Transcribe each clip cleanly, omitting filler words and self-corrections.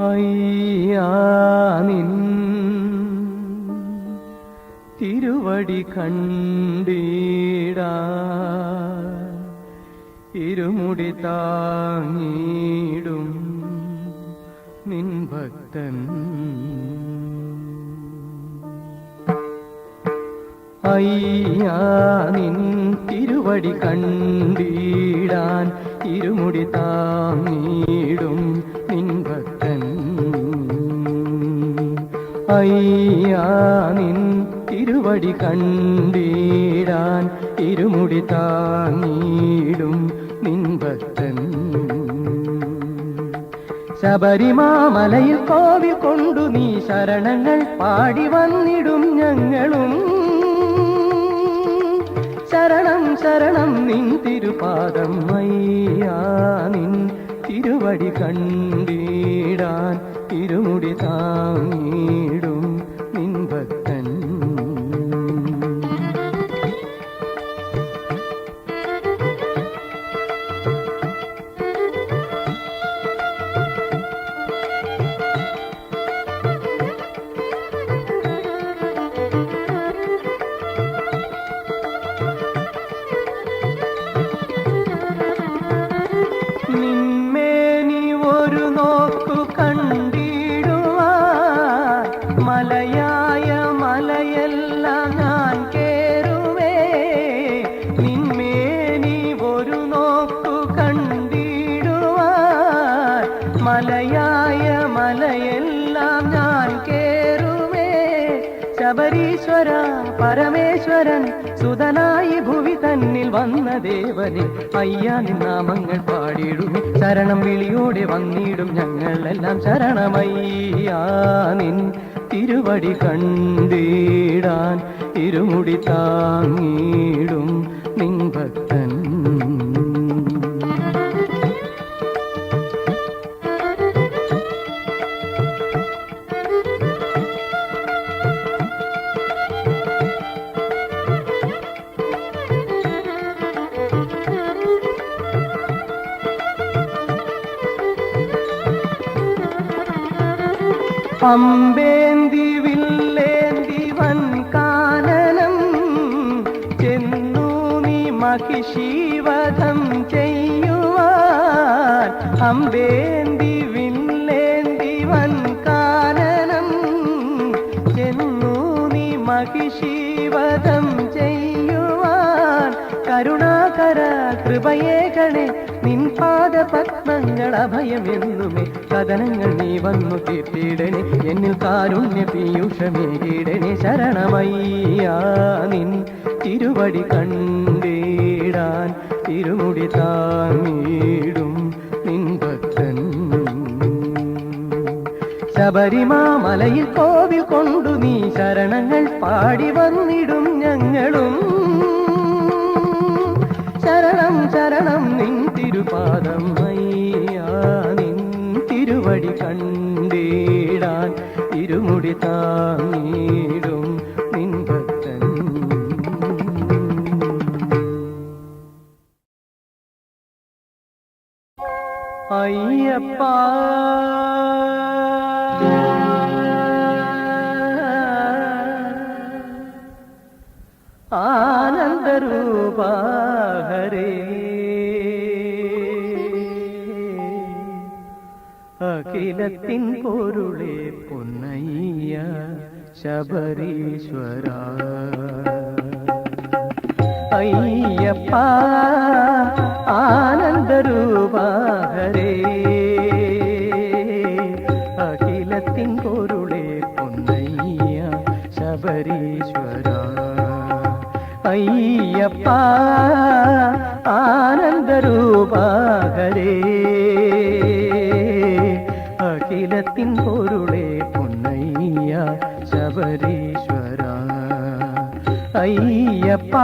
അയ്യാ നിൻ തിരുവടി കണ്ടീടാ ഇരുമുടി താങ്ങിടും നിൻ ഭക്തൻ. അയ്യാ നിൻ തിരുവടി കണ്ടീടാൻ ഇരുമുടി താങ്ങിടും നിൻ ഭക്തൻ. അയ്യാ നിൻ തിരുവടി കണ്ടീടാൻ ഇരുമുടി താങ്ങിടും നിൻ ഭക്തൻ. ശബരിമാമലയിൽ കോവിൽ കൊണ്ടു നീ ശരണങ്ങൾ പാടി വന്നിടും ഞങ്ങളും. ശരണം ശരണം നിൻ തിരുപാദം. അയ്യാ നിൻ തിരുവടി കണ്ടീടാൻ ഇരുമുടി താങ്ങിടും നിൻ ഭക്തൻ. മലയായ മലയെല്ലാം ഞാൻ കേറുവേ. നിന്മേനി ഒരു നോക്കു കണ്ടിടുവാൻ മലയായ മലയെല്ലാം ഞാൻ കേറുവേ. ശബരീശ്വര പരമേശ്വരൻ സുതനായി ഭുവി തന്നിൽ വന്ന ദേവനെ അയ്യാ നിൻ നാമങ്ങൾ പാടിടും. ശരണം വിളിയോടെ വന്നിടും ഞങ്ങളെല്ലാം. ശരണമയ്യാ നിൻ തിരുവടി കണ്ടീടാൻ ഇരുമുടി താങ്ങിടും നിൻ ഭക്തൻ. അമ്പേന്തി വില്ലേന്തി വൻ കാനനം ചെന്നു നീ മഹിഷീവധം ചെയ്യുവാൻ. അമ്പേന്തി വില്ലേന്തി വൻ കാനനം ചെന്നു നീ മഹിഷീവധം ചെയ്യുവാൻ. കരുണാകര കൃപയേകണേ നിൻ പാദപത്മങ്ങൾ അഭയമെന്നുമേ. കഥനങ്ങൾ നീ വന്നു തീർത്തിടണേ എന്നിൽ കാരുണ്യ പീയൂഷമേകിടണേ. ശരണമയ്യാ നിൻ തിരുവടി കണ്ടീടാൻ ഇരുമുടി താങ്ങിടും നിൻ ഭക്തൻ. ശബരിമാമലയിൽ കോവിൽ കൊണ്ടു നീ ശരണങ്ങൾ പാടി വന്നിടും ഞങ്ങളും. ശരണം ശരണം നിൻ തിരുപാദം. അയ്യാ നിൻ തിരുവടി കണ്ടീടാൻ ഇരുമുടി താങ്ങിടും നിൻ ഭക്തൻ. അയ്യപ്പ ആനന്ദരൂപ ഹരേ അഖിലത്തിൻ പൊരുളേ പൊന്നയ്യ ശബരീശ്വര. അയ്യപ്പ ആനന്ദരൂപ ഹരേ അഖിലത്തിൻ പൊരുളേ പൊന്നയ്യ ശബരീശ്വര. അയ്യപ്പ ആനന്ദരൂപ ഹരേ അഖിലത്തിൻ പൊരുളേ പൊന്നയ്യ ശബരീശ്വര. അയ്യപ്പ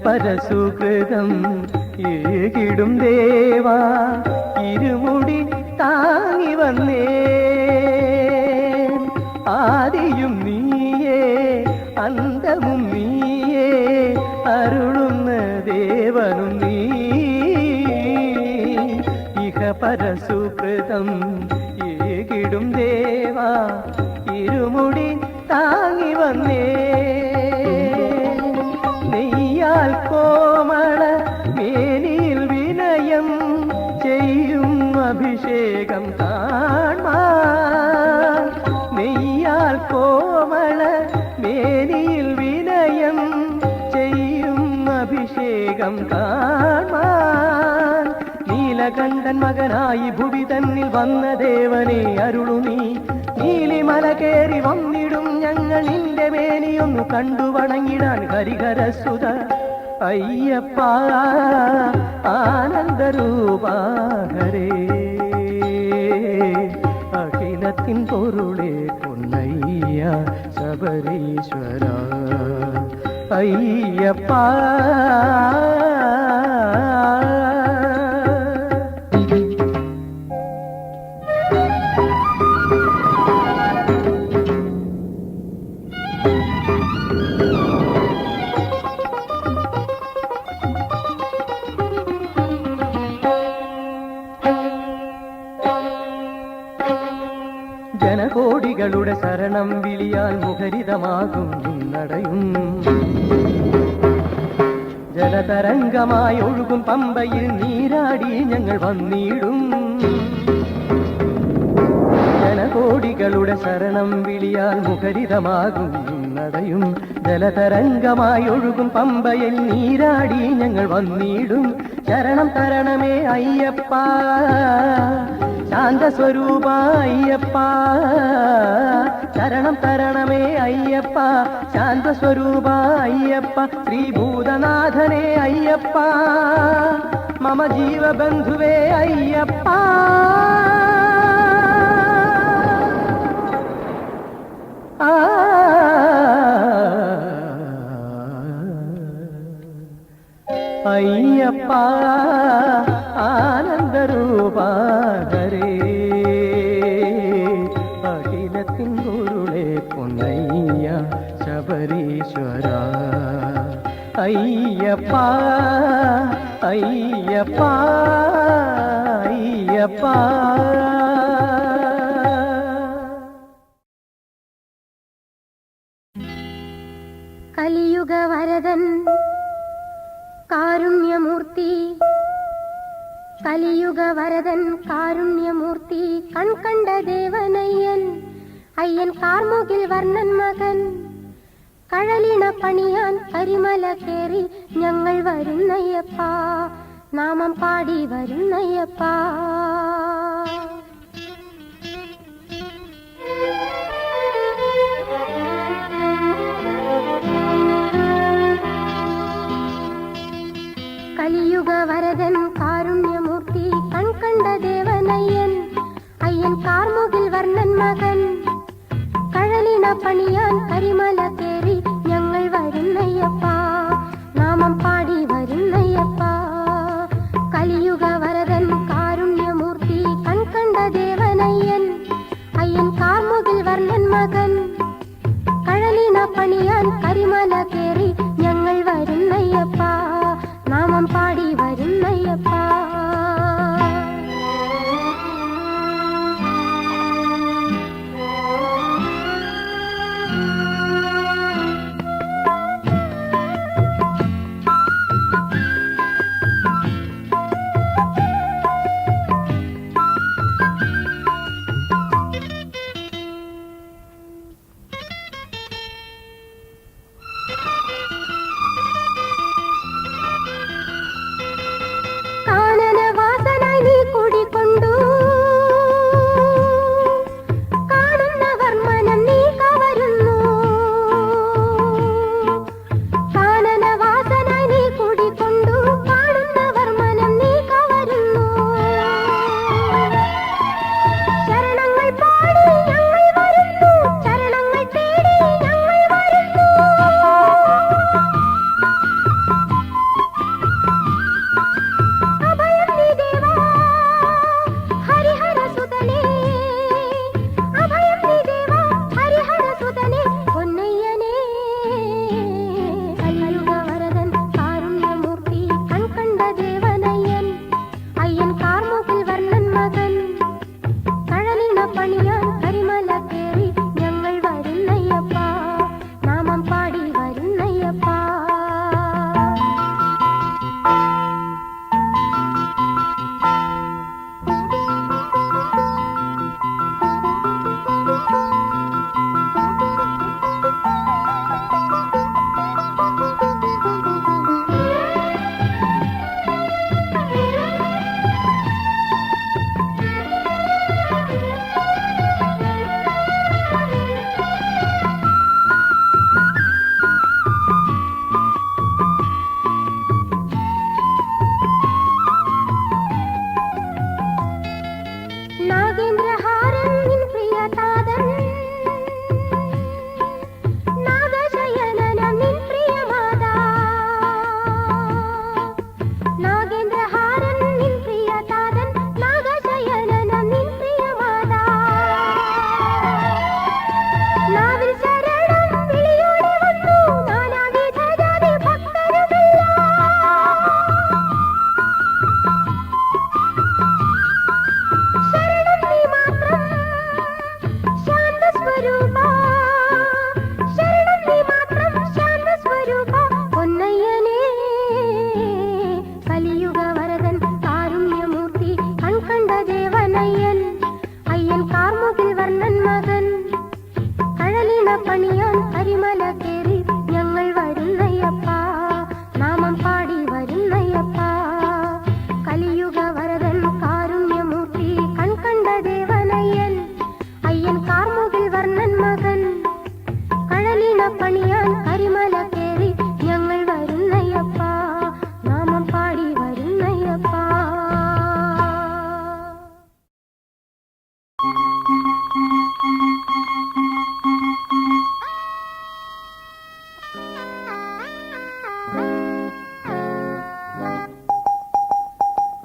പരസുകൃതം ഏകിടും ദേവാ ഇരുമുടി താങ്ങി വന്നേ ആദിയും നീയേ അന്തമും നീയേ അരുളുന്ന ദേവനും നീ ഇഹ പരസുകൃതം ഏകിടും ദേവാ ഇരുമുടി താങ്ങി വന്നേ നെയ്യാൽ കോമള മേനിയിൽ വിനയം ചെയ്യും അഭിഷേകം കാണാൻ നെയ്യാൽ കോമള മേനിയിൽ വിനയം ചെയ്യും അഭിഷേകം കാണാൻ നീലകണ്ഠൻ മകനായി ഭുവി തന്നിൽ വന്ന ദേവനെ അരുളു നീ നീലിമല കേറി വന്നിടും ഞങ്ങൾ നിന്റെ മേനിയൊന്നു കണ്ടു വണങ്ങിടാൻ ഹരിഹരസുത അയ്യപ്പ ആനന്ദരൂപാഹരേ അഖിലത്തിൻ പൊരുളേ പൊന്നയ്യ ശബരീശ്വര അയ്യപ്പ ജനകോടികളുടെ ശരണം വിളിയാൽ മുഖരിതമാകും നടയും ജലതരംഗമായി ഒഴുകും പമ്പയിൽ നീരാടി ഞങ്ങൾ വന്നിടും ജനകോടികളുടെ ശരണം വിളിയാൽ മുഖരിതമാകും നടയും ജലതരംഗമായി ഒഴുകും പമ്പയിൽ നീരാടി ഞങ്ങൾ വന്നിടും ശരണം തരണമേ അയ്യപ്പ ശാന്തസ്വരൂപ അയ്യപ്പ ശരണം തരണമേ അയ്യപ്പ ശാന്തസ്വരൂപ അയ്യപ്പ ശ്രീഭൂതനാഥനെ അയ്യപ്പ മമ ജീവബന്ധുവേ അയ്യപ്പ അയ്യപ്പ ആനന്ദരൂപാഹരേ അഖിലത്തിൻ പൊരുളേ പൊന്നയ്യ ശബരീശ്വര അയ്യപ്പ അയ്യപ്പ അയ്യപ്പ കലിയുഗ വരദൻ കാരുണ്യമൂർത്തി കലിയുഗ വരദൻ കാരുണ്യമൂർത്തി കൺകണ്ട ദേവനയ്യൻ അയ്യൻ കാർമുകിൽ വർണ്ണൻ മകൻ കഴലിണ പണിയാൻ കരിമല കേറി ഞങ്ങൾ വരുന്നയ്യപ്പ നാമം പാടി വരുന്നയ്യപ്പ കലിയുഗ വരദൻ കാരുണ്യമൂർത്തി കൺകണ്ട ദേവനയ്യൻ അയ്യൻ കാർമുകിൽ വർണ്ണൻ മകൻ കഴലിണ പണിയാൻ കരിമല കേറി ഞങ്ങൾ വരുന്നയ്യപ്പ നാമം പാടി വരുന്നയ്യപ്പ കലിയുഗ വരദൻ കാരുണ്യമൂർത്തി കൺകണ്ട ദേവനയ്യൻ അയ്യൻ കാർമുകിൽ വർണ്ണൻ മകൻ കഴലിണ പണിയാൻ കരിമല കേറി ഞങ്ങൾ വരുന്നയ്യപ്പ നാമം പാടി വരുന്നയ്യപ്പ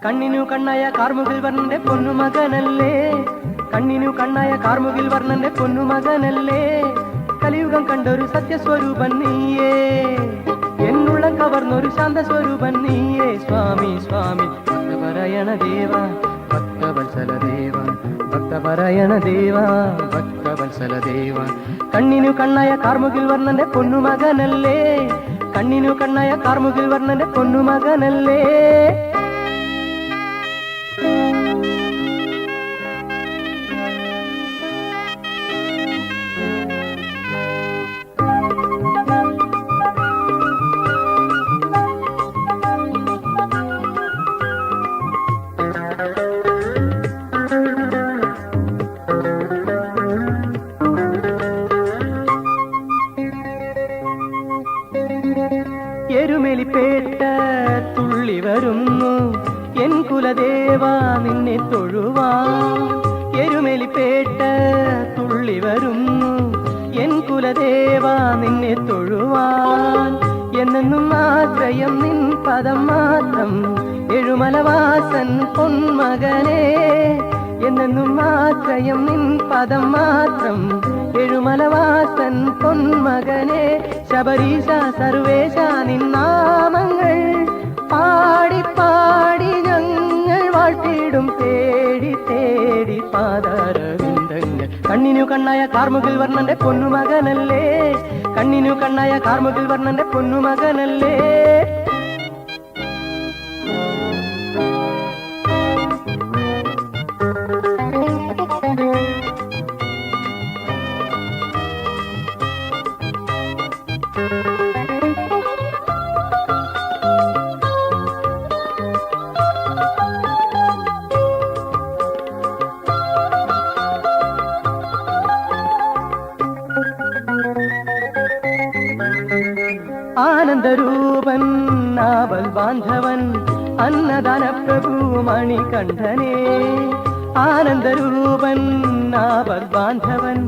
കണ്ണിനു കണ്ണായ കാർമുകിൽ വർണ്ണന്റെ പൊന്നുമകനല്ലേ, കണ്ണിനു കണ്ണായ കാർമുകിൽ വർണ്ണന്റെ പൊന്നുമകനല്ലേ, കലിയുഗം കണ്ടൊരു സത്യസ്വരൂപൻ നീയേ, എന്നുള്ളം കവർന്നൊരു ശാന്തസ്വരൂപൻ നീയേ. സ്വാമി സ്വാമി ഭക്തപരായണ ദേവ ഭക്തവത്സല ദേവ, ഭക്തപരായണ ദേവ ഭക്തവത്സല ദേവ, കണ്ണിനു കണ്ണായ കാർമുകിൽ വർണ്ണന്റെ പൊന്നുമകനല്ലേ, കണ്ണിനു കണ്ണായ കാർമുകിൽ വർണ്ണന്റെ പൊന്നുമകനല്ലേ. എരുമെലിപ്പേട്ട തുള്ളി വരുന്നു എൻ കുലദേവ നിന്നെ തൊഴുവാൻ, എരുമെലിപ്പേട്ട തുള്ളി വരുന്നു എൻ കുലദേവ നിന്നെ തൊഴുവാൻ, എന്നെന്നും ആശ്രയം നിൻ പദം മാത്രം എഴുമലവാസൻ പൊന്മകനെ, എന്നെന്നും ആശ്രയം നിൻ പദം മാത്രം എഴുമലവാസൻ പൊന്മകനെ. ശബരീശ സർവേശ നിന്നാമങ്ങൾ പാടി പാടി ഞങ്ങൾ വാഴ്ത്തിടും തേടി തേടി പാദാരവിന്ദങ്ങൾ. കണ്ണിനു കണ്ണായ കാർമുകിൽ വർണ്ണന്റെ പൊന്നുമകനല്ലേ, കണ്ണിനു കണ്ണായ കാർമുകിൽ വർണ്ണന്റെ പൊന്നുമകനല്ലേ. ആനന്ദരൂപൻ ആവൽ ബാന്ധവൻ അന്നദാന പ്രഭു മണികണ്ഠനെ, ആനന്ദരൂപൻ ആവൽ ബാന്ധവൻ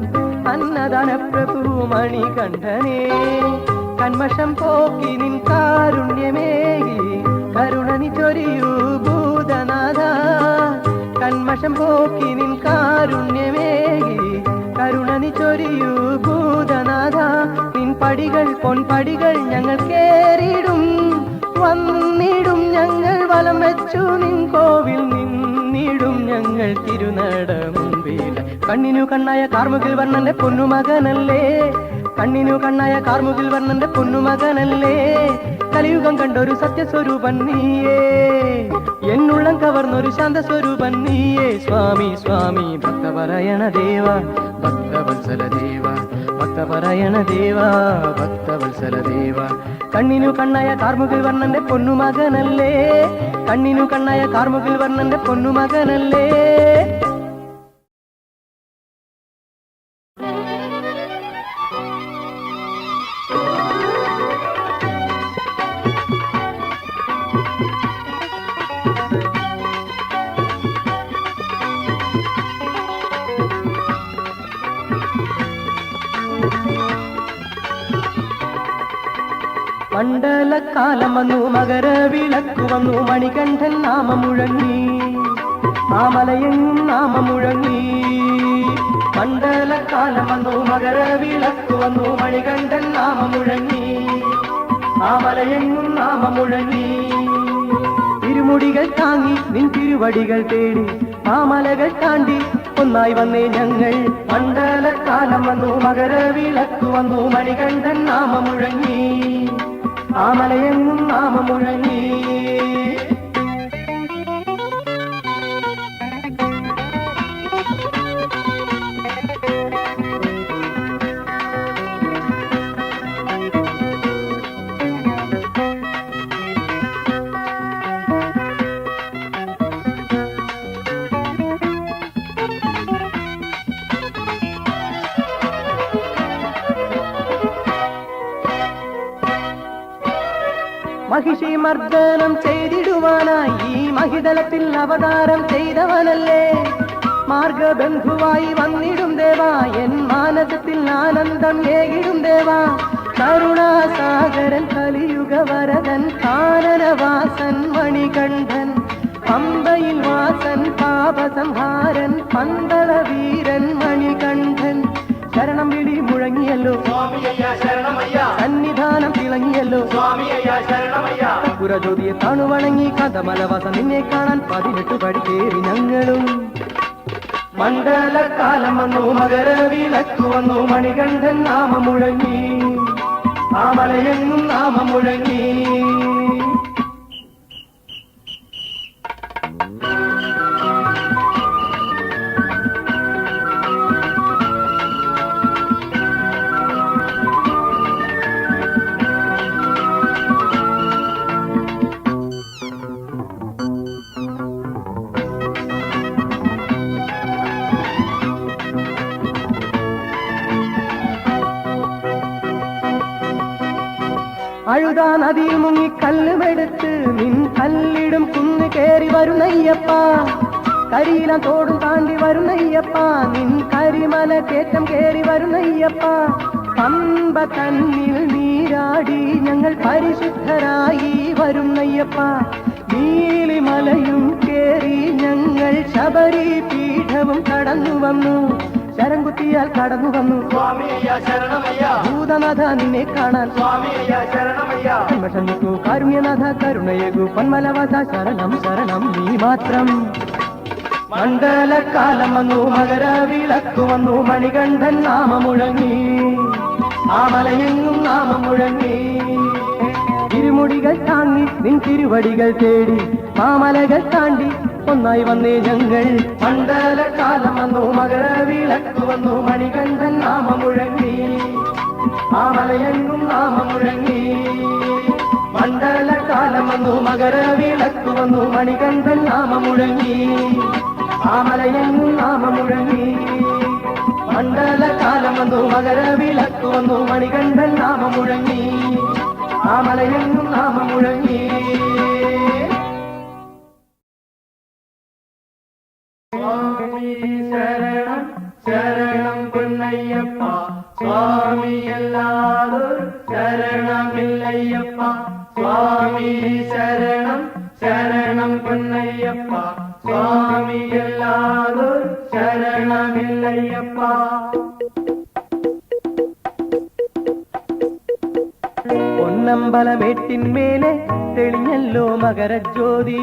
അന്നദാന പ്രഭു മണികണ്ഠനെ, കന്മഷം പോക്കി നിൻ കാരുണ്യമേകി കരുണനി ചൊരിയൂ ഭൂതനാഥ, കന്മഷം പോക്കി നിൻ കാരുണ്യമേകി കരുണനി ചൊരിയൂ ഭൂതനാഥ. നിൻ പടികൾ പൊൻപടികൾ ഞങ്ങൾ കേറിടും വന്നിടും ഞങ്ങൾ വലം വെച്ചു നിൻ കോവിൽ നിന്നിടും ഞങ്ങൾ തിരുനട മുമ്പിൽ. കണ്ണിനു കണ്ണായ കാർമുകിൽ വർണ്ണന്റെ പൊന്നുമകനല്ലേ, കണ്ണിനു കണ്ണായ കാർമുകിൽ വർണ്ണന്റെ പൊന്നുമകനല്ലേ, കലിയുഗം കണ്ടൊരു സത്യസ്വരൂപൻ നീയേ, എന്നുള്ളം കവർന്നൊരു ശാന്തസ്വരൂപൻ നീയേ. സ്വാമി സ്വാമി ഭക്തപരായണ ദേവ ഭക്തവത്സല ദേവ, ഭക്തപരായണ ദേവ ഭക്തവത്സല ദേവ, കണ്ണിനു കണ്ണായ കാർമുകിൽ വർണ്ണന്റെ പൊന്നുമകനല്ലേ, കണ്ണിനു കണ്ണായ കാർമുകിൽ വർണ്ണന്റെ പൊന്നുമകനല്ലേ. മണ്ഡലക്കാലം വന്നു മകരവിളക്ക് വന്നു മണികണ്ഠൻ നാമം മുഴങ്ങി, മാമലയെങ്ങും നാമം മുഴങ്ങി. മണ്ഡലക്കാലം വന്നു മകരവിളക്ക് വന്നു മണികണ്ഠൻ നാമം മുഴങ്ങി, മാമലയെങ്ങും നാമം മുഴങ്ങി. തിരുമുടികൾ താങ്ങി നിൻ തിരുവടികൾ തേടി മാമലകൾ താണ്ടി ഒന്നായി വന്നേ ഞങ്ങൾ. മണ്ഡലക്കാലം വന്നു മകരവിളക്ക് വന്നു മണികണ്ഠൻ നാമം മുഴങ്ങി, മാമലയെങ്ങും നാമം മുഴങ്ങി. മഹിഷി മർദ്ദനം ചെയ്തിടുവാനായി ഈ മഹിതലത്തിൽ അവതാരം ചെയ്തവനല്ലേ, മാർഗബന്ധുവായി വന്നിടും ദേവാ, എൻ മാനസത്തിൽ ആനന്ദം ഏകിടും ദേവാ. കരുണാസാഗരൻ കലിയുഗ വരദൻ കാനനവാസൻ മണികണ്ഠൻ, പമ്പയിൽ വാസൻ പാപസംഹാരൻ പന്തള വീരൻ മണികണ്ഠൻ ശരണം വിളി മുഴങ്ങിയല്ലോ സന്നിധാനം തിളങ്ങിയല്ലോ പുരജ്യോതിയെ താണുവണങ്ങി കഥമലവാസ നിന്നെ കാണാൻ 18 പടി കയറി ഞങ്ങളും മണ്ഡലകാലം വന്നു മകരവിളക്ക് വന്നു മണികണ്ഠൻ നാമം മുഴങ്ങി ആ മലയെങ്ങും നാമം മുഴങ്ങി അഴുതാ നദിയിൽ മുങ്ങി കല്ലുമെടുത്ത് നിൻ കല്ലിടും കുന്ന് കയറി വരുന്നയ്യപ്പ കരിയില തോടും താണ്ടി വരുന്നയ്യപ്പ നിൻ കരിമല കേറ്റം കയറി വരുന്നയ്യപ്പ പമ്പ തന്നിൽ നീരാടി ഞങ്ങൾ പരിശുദ്ധരായി വരുന്നയ്യപ്പ നീലിമലയും കേറി ഞങ്ങൾ ശബരി പീഠവും കടന്നു വന്നു ശരം കുത്തിയാൽ കടന്നു വന്നു ഭൂതനാഥ നിന്നെ കാണാൻ ജന്മശനിക്കു കാരുണ്യനാഥ കരുണയകു പൊന്മലവാസ ശരണം ശരണം നീ മാത്രം മണ്ഡലകാലം വന്നു മകരവിളക്ക് വന്നു മണികണ്ഠൻ നാമം മുഴങ്ങി ആ മലയെങ്ങും നാമം മുഴങ്ങി ഇരുമുടികൾ താങ്ങി നിൻ തിരുവടികൾ തേടി മാമലകൾ താണ്ടി ഒന്നായി വന്നേ ഞങ്ങൾ മണ്ഡലകാലം വന്നു മകരവിളക്ക് വന്നു മണികണ്ഠൻ നാമം മുഴങ്ങി ആ മലയെങ്ങും നാമം മുഴങ്ങി മണ്ഡലകാലം വന്നു മകരവിളക്ക് വന്നു മണികണ്ഠൻ നാമം മുഴങ്ങി ആ മലയെങ്ങും നാമം മുഴങ്ങി മണ്ഡലകാലം വന്നു മകരവിളക്ക് വന്നു മണികണ്ഠൻ നാമം മുഴങ്ങി ആ മലയെങ്ങും നാമം മുഴങ്ങി ശരണം ശരണം പൊന്നയ്യപ്പ സ്വാമിയല്ലാതൊരു ശരണമില്ലയ്യപ്പ സ്വാമി ശരണം ശരണം പൊന്നയ്യപ്പ സ്വാമിയല്ലാതൊരു ശരണമില്ലയ്യപ്പ പൊന്നമ്പലമേട്ടിന്മേലെ തെളിഞ്ഞല്ലോ മകരജ്യോതി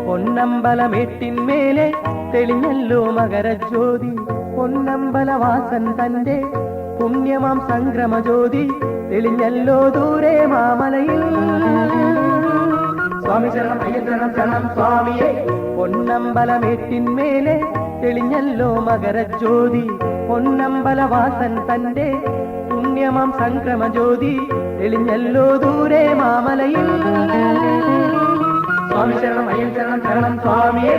പൊന്നമ്പലമേട്ടിന്മേലെ തെളിഞ്ഞല്ലോ മകരജ്യോതി പൊന്നമ്പലവാസൻ തന്റെ പുണ്യമാം സംക്രമജ്യോതി തെളിഞ്ഞല്ലോ ദൂരെ മാമലയിൽ സ്വാമി ശരണം അയ്യ ശരണം ശരണം സ്വാമിയെ പൊന്നമ്പലമേട്ടിന്മേലെ തെളിഞ്ഞല്ലോ മകരജ്യോതി പൊന്നമ്പലവാസൻ തന്റെ പുണ്യമാം സംക്രമജ്യോതി തെളിഞ്ഞല്ലോ ദൂരെ മാമലയിൽ സ്വാമി ശരണം അയ്യ ശരണം ശരണം സ്വാമിയെ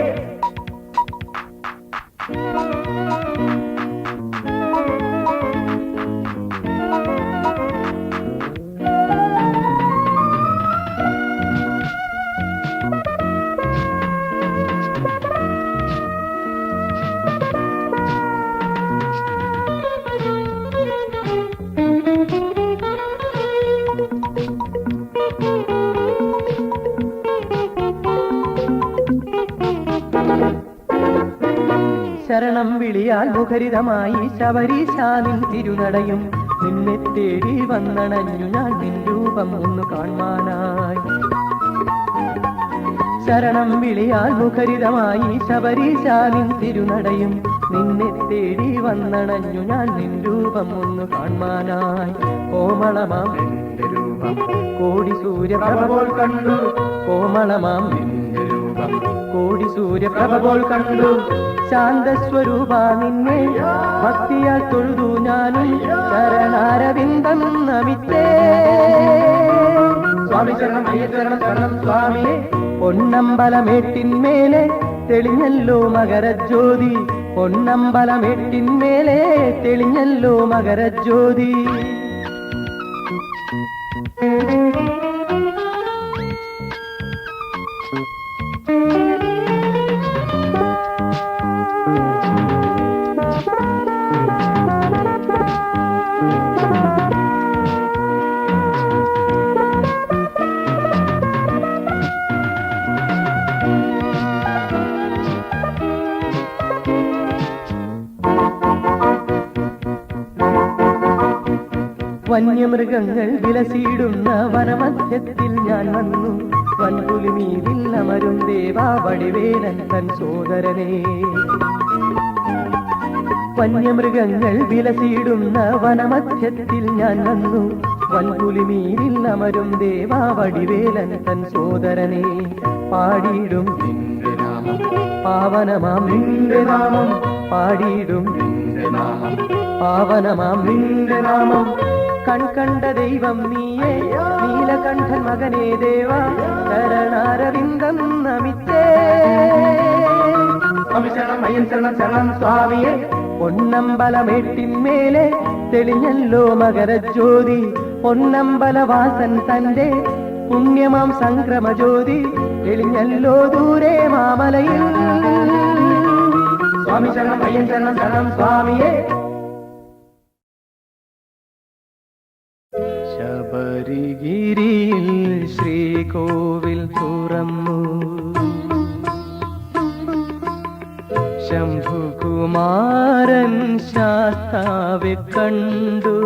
ശരണം വിളിയാൽ മുഖരിതമായി ശബരീശാനിൻ തിരുനടയും നിന്നെ തേടി വന്നണഞ്ഞു ഞാൻ നിൻ രൂപം ഒന്ന് കാണാനായി ശരണം വിളിയാൽ മുഖരിതമായി ശബരീശാനിൻ തിരുനടയും നിന്നെ തേടി വന്നണഞ്ഞു ഞാൻ നിൻ രൂപം ഒന്ന് കാണാനായി കോമളമാം നിന്റെ രൂപം കോടി സൂര്യപ്രഭ പോൽ കണ്ടു കോമളമാം നിന്റെ രൂപം കോടി സൂര്യപ്രഭ പോൽ കണ്ടു ശാന്തസ്വരൂപ നിന്നെ ഭക്തിയാൽ തൊഴുതു ഞാനും ശരണാരവിന്ദം നമിത്തേ സ്വാമി ശരണം അയ്യ ശരണം ശരണം സ്വാമിയെ പൊന്നമ്പലമേട്ടിന്മേലെ തെളിഞ്ഞല്ലോ മകരജ്യോതി പൊന്നമ്പലമേട്ടിന്മേലെ തെളിഞ്ഞല്ലോ മകരജ്യോതി വന്യമൃഗങ്ങൾ വിലസിയിടുന്ന വനമധ്യത്തിൽ ഞാൻ വന്നു. വൻപുലിമീതിൽ അമരും ദേവാ വടിവേലൻ തൻ സോദരനെ. വന്യമൃഗങ്ങൾ വിലസിയിടുന്ന വനമധ്യത്തിൽ ഞാൻ വന്നു. വൻപുലിമീതിൽ അമരും ദേവാ വടിവേലൻ തൻ സോദരനെ. പാടിയിടും നിന്റെ നാമം പാവനമാം നിന്റെ നാമം. പാടിയിടും നിന്റെ നാമം പാവനമാം നിന്റെ നാമം. കൺകണ്ട ദൈവം നീയേ നീലകണ്ഠൻ മകനേ ദേവാ ശരണാരവിന്ദം നമിച്ചേ. ശരണം ശരണം സ്വാമിയെ. പൊന്നമ്പലമേട്ടിന്മേലെ തെളിഞ്ഞല്ലോ മകരജ്യോതി. പൊന്നമ്പലവാസൻ തന്റെ പുണ്യമാം സംക്രമജ്യോതി തെളിഞ്ഞല്ലോ ദൂരെ മാമലയിൽ. സ്വാമി ശരണം ശരണം ശരണം സ്വാമിയെ. ശബരിഗിരിയിൽ ശ്രീകോവിൽ തുറന്നു. ശംഭുകുമാരൻ ശാസ്താവെ കണ്ടു.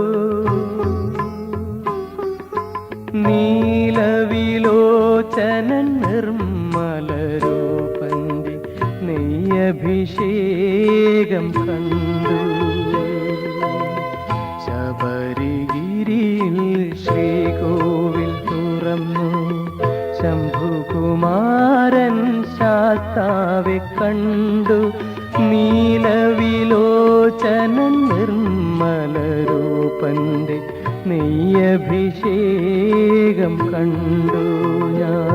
നീലവിലോചനൻ നിർമ്മലരൂപന്റെ നെയ്യഭിഷേകം കണ്ടു. ശബരിഗിരിയിൽ ശ്രീകോവിൽ തുറന്നു. ശംഭുകുമാരൻ ശാസ്താവെ കണ്ടു. നീലവിലോചനൻ നിർമ്മലരൂപന്റെ നെയ്യഭിഷേകം കണ്ടു ഞാൻ.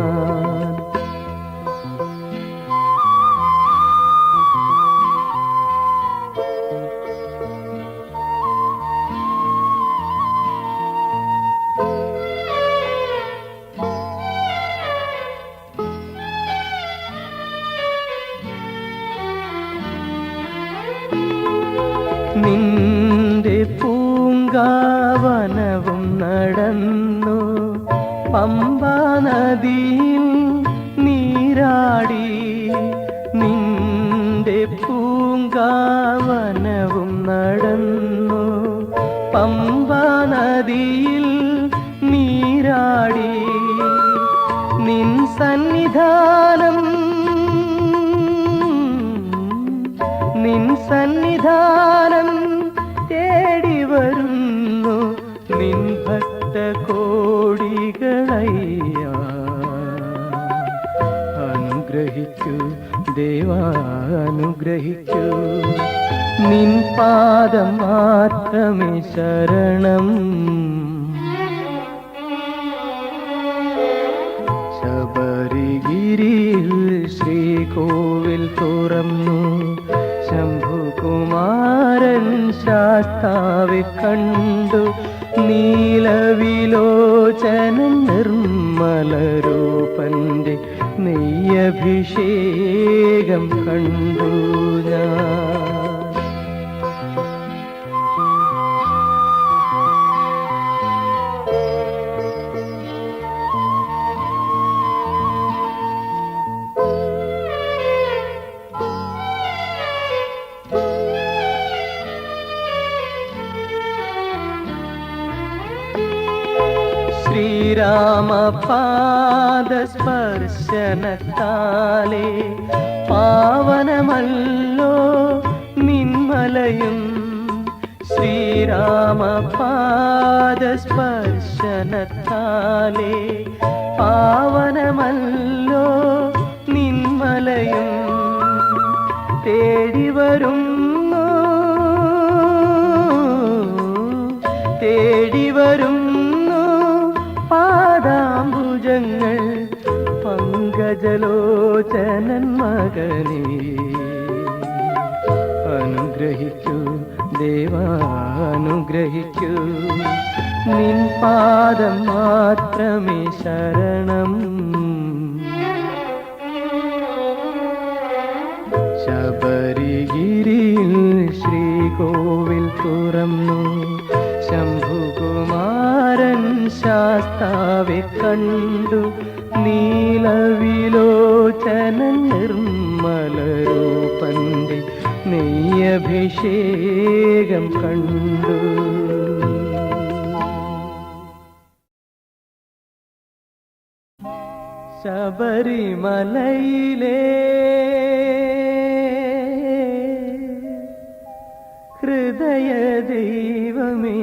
നിന്റെ പൂങ്കാവനവും നടന്നു. പമ്പാ നദിയിൽ നീരാടി. നിന്റെ പൂങ്കാവനവും നടന്നു. പമ്പാ നദിയിൽ നീരാടി. നിൻ സന്നിധാനം നിൻ സന്നിധാനം തേടി വരുന്നു. നിൻ ഭക്ത കോടികളയ്യ അനുഗ്രഹിക്കൂ ദേവാ അനുഗ്രഹിക്കൂ. നിൻ പാദം മാത്രമേ ശരണം. ശബരിഗിരിയിൽ ശ്രീകോവിൽ തുറന്നു. ശംഭുകുമാരൻ ശാസ്താവെ കണ്ടു. നീലവിലോചനൻ നിർമ്മലരൂപന്റെ നെയ്യഭിഷേകം കണ്ടു ഞാൻ. ശ്രീരാമപാദസ്പർശനത്താലേ പാവനമല്ലോ നിന്മലയും. ശ്രീരാമപാദസ്പർശനത്താലേ പാവനമല്ലോ നിന്മലയും. തേടിവരുന്നു തേടിവരുന്നു പാദാംബുജങ്ങൾ. പങ്കജലോചനൻ മകനേ അനുഗ്രഹിക്കൂ ദേവാ അനുഗ്രഹിക്കൂ. നിൻ പാദം മാത്രമേ ശരണം. ശബരിഗിരിയിൽ ശ്രീകോവിൽ തുറന്നു. ശംഭുകുമാരൻ ശാസ്താവെ കണ്ടു. നീലവിലോചനൻ നിർമ്മലരൂപന്റെ നെയ്യഭിഷേകം കണ്ടു. ശബരിമലയിലെ ഹൃദയ ദൈവമേ,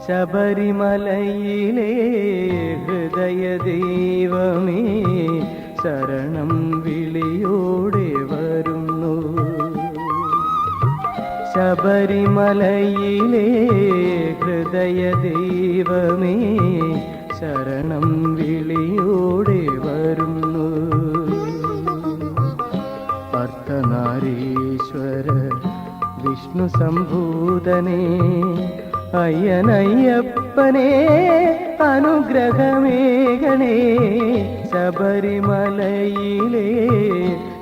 ശബരിമലയിലെ ഹൃദയ ദൈവമേ, ശരണം വിളിയോടെ വരുന്നു. ശബരിമലയിലെ ഹൃദയ ദൈവമേ, ശരണം വിളിയോടെ വരുന്നു. അർദ്ധനാരീശ്വര വിഷ്ണു സംഭൂതനേ, അയ്യനയ്യപ്പനേ അനുഗ്രഹമേകണേ. ശബരിമലയിലെ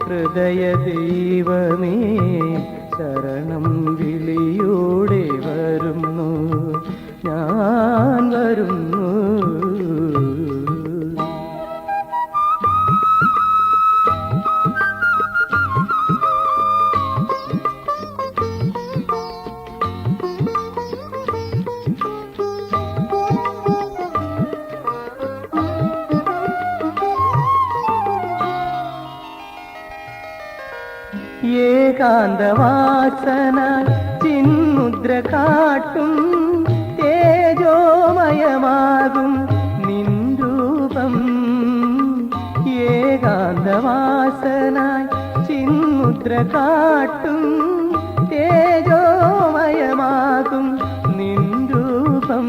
ഹൃദയ ദൈവമേ, ശരണം വിളിയോടെ വരുന്നു, ഞാൻ വരുന്നു. ഏകാന്തവാസന ചിന്മുദ്ര കാട്ടും തേജോമയമാകും നിൻ രൂപം. ഏകാന്തവാസന ചിന്മുദ്ര കാട്ടും തേജോമയമാകും നിൻ രൂപം.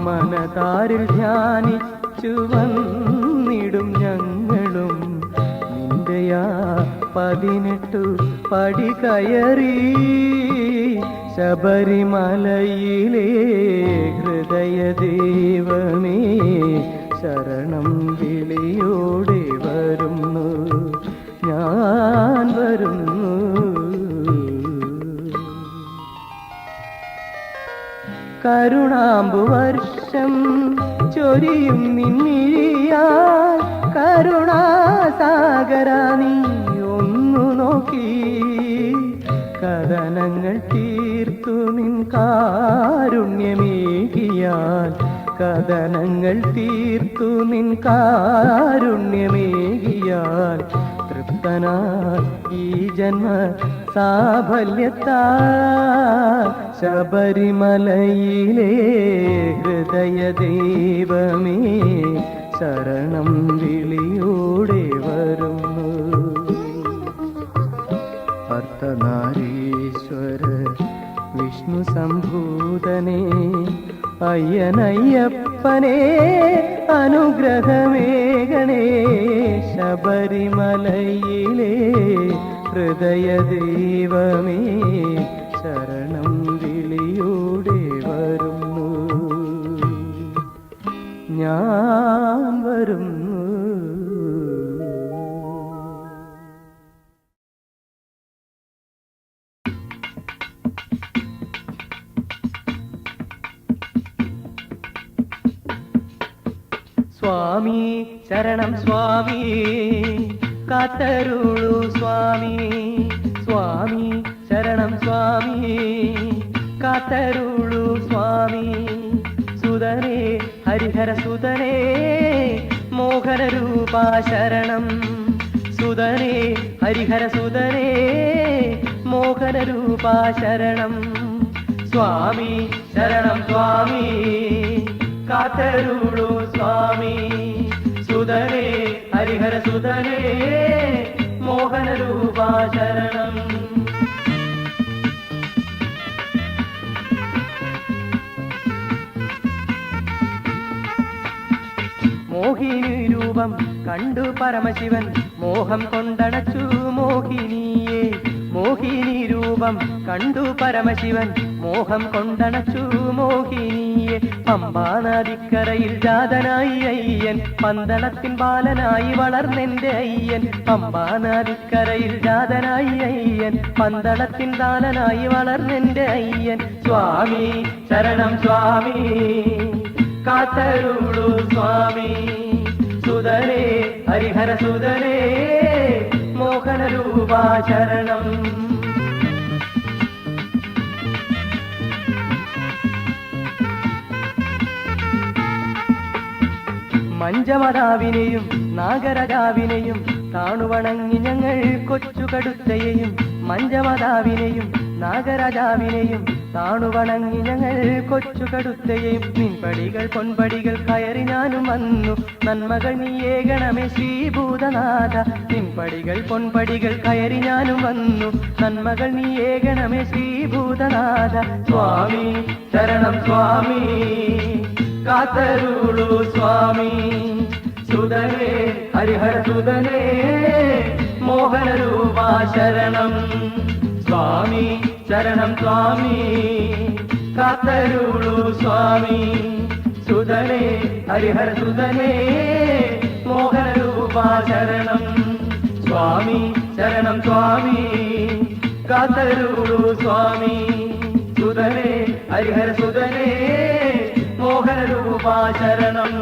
മനതാരിൽ ധ്യാനിച്ചു വന്നിടും ഞങ്ങളും നിന്റെയാ 18 പടി കയറി. ശബരിമലയിലെ ഹൃദയ ദൈവമേ, ശരണം വിളിയോടെ വരുന്നു, ഞാൻ വരുന്നു. കരുണാംബുവർഷം ചൊരിയും നിന്നിഴിയാൽ കരുണാസാഗരാ നീ ഒന്നു നോക്കി. കഥനങ്ങൾ തീർത്തു നിൻ കാരുണ്യമേകിയാൽ, കഥനങ്ങൾ തീർത്തു നിൻ കാരുണ്യമേകിയാൽ, തൃപ്തനായി ഈ ജന്മ സാഫല്യത്താൽ. ശബരിമലയിലെ ഹൃദയ ദൈവമേ, ശരണം വിളിയോടെ വരുന്നു. അർദ്ധനാരീശ്വര വിഷ്ണു സംഭൂതനേ, അയ്യനയ്യപ്പനേ അനുഗ്രഹമേകണേ. ശബരിമലയിലെ ഹൃദയ ദൈവമേ, ശരണം വിളിയോടെ വരുന്നു, ഞാൻ വരുന്നു. സ്വാമി ശരണം സ്വാമി, കാത്തരുളു സ്വാമി. സ്വാമി ശരണം സ്വാമി, കാത്തരുളു സ്വാമി. സുതനേ ഹരിഹര സുതനേ, മോഹന രൂപാ ശരണം. സുതനേ ഹരിഹര സുതനേ, മോഹന രൂപാ ശരണം. സ്വാമി ശരണം സ്വാമി, കാത്തരുളു സ്വാമി. സുതനേ ഹരിഹര സുതനേ, മോഹന രൂപാ ശരണം. മോഹിനി രൂപം കണ്ടു പരമശിവൻ മോഹം കൊണ്ടണച്ചു മോഹിനിയെ. മോഹിനി രൂപം കണ്ടു പരമശിവൻ മോഹം കൊണ്ടണച്ചു മോഹിനിയെ. പമ്പാ നദിക്കരയിൽ ജാതനായി അയ്യൻ, പന്തളത്തിൻ ബാലനായി വളർന്നെന്റെ അയ്യൻ. പമ്പാ നദിക്കരയിൽ ജാതനായി അയ്യൻ, പന്തളത്തിൻ ബാലനായി വളർന്നെന്റെ അയ്യൻ. സ്വാമി ശരണം സ്വാമി, കാത്തരുളു സ്വാമി. സുതനേ ഹരിഹര സുതനേ, മോഹന രൂപാ ശരണം. മഞ്ചമതാവിനെയും നാഗരാജാവിനെയും താണുവണങ്ങി ഞങ്ങൾ കൊച്ചുകടുത്തയെയും മഞ്ചമതാവിനെയും നാഗരാജാവിനെയും താണുവണങ്ങി ഞങ്ങൾ കൊച്ചുകടുത്തയെയും നിൻപടികൾ പൊൻപടികൾ കയറി ഞാനും വന്നു നന്മകൾ നീയേകണമേ ശ്രീഭൂതനാഥ നിൻപടികൾ പൊൻപടികൾ കയറി ഞാനും വന്നു നന്മകൾ നീയേകണമേ ശ്രീഭൂതനാഥ സ്വാമി ശരണം സ്വാമി കാത്തരുളു സ്വാമി സുതനേ ഹരിഹര സുതനേ മോഹനരൂപാ ശരണം സ്വാമി ശരണം സ്വാമി കാത്തരുളു സ്വാമി സുതനേ ഹരിഹര സുതനേ മോഹനരൂപാ ശരണം സ്വാമി ശരണം സ്വാമി കാത്തരുളു സ്വാമി സുതനേ ഹരിഹര സുതനേ മോഹനരൂപാ ശരണം